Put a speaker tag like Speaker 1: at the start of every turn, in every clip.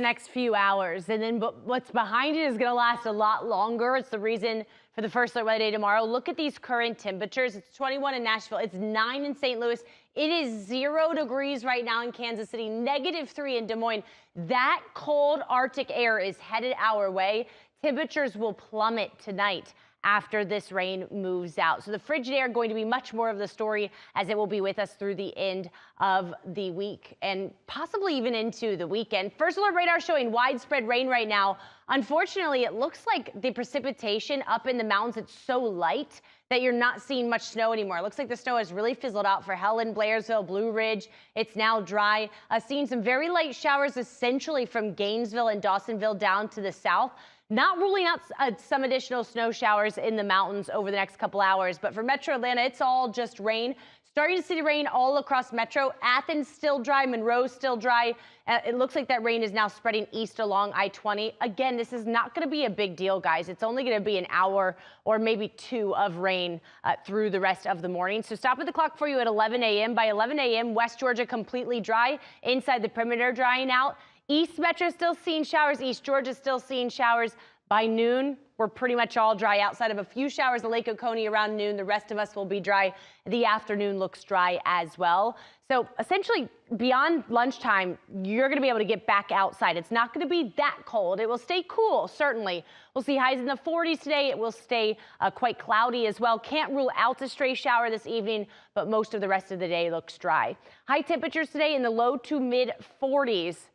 Speaker 1: next few hours. And then what's behind it is going to last a lot longer. It's the reason for the first alert weather day tomorrow. Look at these current temperatures. It's 21 in Nashville. It's 9 in St. Louis. It is 0 degrees right now in Kansas City, -3 in Des Moines. That cold Arctic air is headed our way. Temperatures will plummet tonight after this rain moves out. So the frigid air going to be much more of the story, as it will be with us through the end of the week and possibly even into the weekend. First alert radar showing widespread rain right now. Unfortunately, it looks like the precipitation up in the mountains, it's so light that you're not seeing much snow anymore. It looks like the snow has really fizzled out for Helen, Blairsville, Blue Ridge. It's now dry. Seeing some very light showers essentially from Gainesville and Dawsonville down to the south. Not ruling out some additional snow showers in the mountains over the next couple hours, but for Metro Atlanta, it's all just rain. Starting to see the rain all across Metro. Athens still dry, Monroe's still dry. It looks like that rain is now spreading east along I-20. Again, this is not going to be a big deal, guys. It's only going to be an hour or maybe 2 of rain through the rest of the morning. So stop at the clock for you at 11 a.m. By 11 a.m., West Georgia completely dry. Inside the perimeter drying out. East Metro still seeing showers. East Georgia still seeing showers. By noon, we're pretty much all dry outside of a few showers at Lake Oconee around noon. The rest of us will be dry. The afternoon looks dry as well. So essentially, beyond lunchtime, you're going to be able to get back outside. It's not going to be that cold. It will stay cool, certainly. We'll see highs in the 40s today. It will stay quite cloudy as well. Can't rule out a stray shower this evening, but most of the rest of the day looks dry. High temperatures today in the low to mid 40s.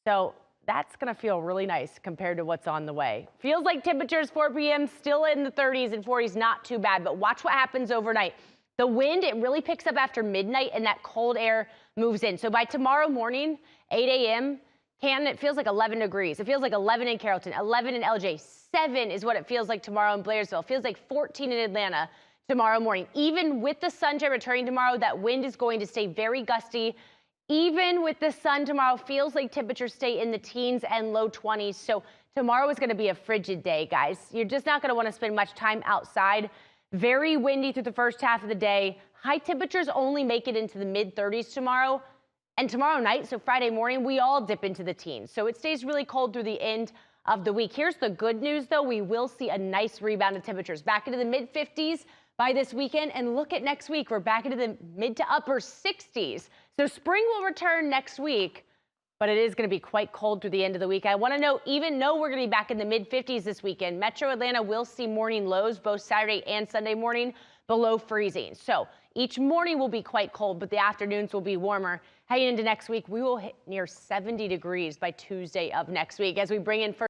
Speaker 1: So that's going to feel really nice compared to what's on the way. Feels like temperatures 4 p.m. still in the 30s and 40s, not too bad, but watch what happens overnight. The wind, it really picks up after midnight and that cold air moves in. So by tomorrow morning, 8 a.m., it feels like 11 degrees. It feels like 11 in Carrollton, 11 in LJ, 7 is what it feels like tomorrow in Blairsville. It feels like 14 in Atlanta tomorrow morning. Even with the sunshine returning tomorrow, that wind is going to stay very gusty. Even with the sun tomorrow, feels like temperatures stay in the teens and low 20s. So tomorrow is going to be a frigid day, guys. You're just not going to want to spend much time outside. Very windy through the first half of the day. High temperatures only make it into the mid 30s tomorrow. And tomorrow night, so Friday morning, we all dip into the teens. So it stays really cold through the end of the week. Here's the good news, though. We will see a nice rebound of temperatures back into the mid 50s by this weekend. And look at next week. We're back into the mid to upper 60s. So spring will return next week, but it is going to be quite cold through the end of the week. I want to know, even though we're going to be back in the mid 50s this weekend, Metro Atlanta will see morning lows both Saturday and Sunday morning below freezing. So each morning will be quite cold, but the afternoons will be warmer. Heading into next week, we will hit near 70 degrees by Tuesday of next week as we bring in first